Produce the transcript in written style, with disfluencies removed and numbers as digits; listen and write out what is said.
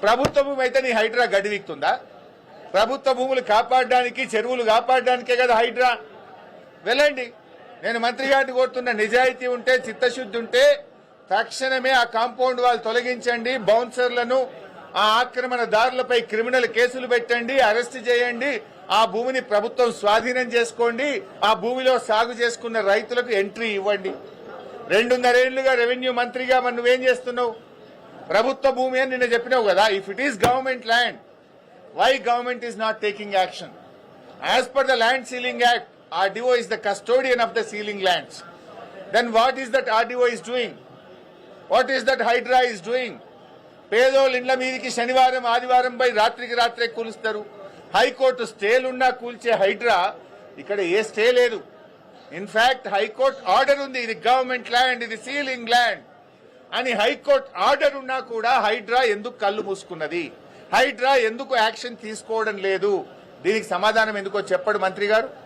ప్రభుత్వ భూమి అయితే నీ హైడ్రా గడివిక్తుందా? ప్రభుత్వ భూములు కాపాడడానికి, చెరువులు కాపాడడానికే కదా హైడ్రా. వెళ్ళండి. నేను మంత్రి గారిని కోరుతున్న, నిజాయితీ ఉంటే, చిత్తశుద్ధి ఉంటే తక్షణమే ఆ కాంపౌండ్ వాళ్ళు తొలగించండి. బౌన్సర్లను, ఆ ఆక్రమణదారులపై క్రిమినల్ కేసులు పెట్టండి, అరెస్ట్ చేయండి. ఆ భూమిని ప్రభుత్వం స్వాధీనం చేసుకోండి. ఆ భూమిలో సాగు చేసుకున్న రైతులకు ఎంట్రీ ఇవ్వండి. 2.5 ఏళ్లుగా రెవెన్యూ మంత్రిగా మరి నువ్వేం చేస్తున్నావు? ప్రభుత్వ భూమి అని నిన్న చెప్పినావు కదా. If it is government land, why government is not taking action? As per the Land Ceiling Act, RDO is the custodian of the ceiling lands. Then what is that RDO is doing? What is that Hydra is doing? పేదోళ్ళ ఇండ్ల మీదకి శనివారం ఆదివారం పై రాత్రికి రాత్రే కూలుస్తారు. High court స్టేలున్నా కూల్చే Hydraa ఇక్కడ a stay లేదు. In fact high court order ఉంది, ఇది గవర్నమెంట్ ల్యాండ్, ఇది సీలింగ్ ల్యాండ్ అని హైకోర్టు ఆర్డర్ ఉన్నా కూడా హైడ్రా ఎందుకు కళ్ళు మూసుకున్నది? హైడ్రా ఎందుకు యాక్షన్ తీసుకోవడం లేదు? దీనికి సమాధానం ఎందుకో చెప్పడు మంత్రి గారు.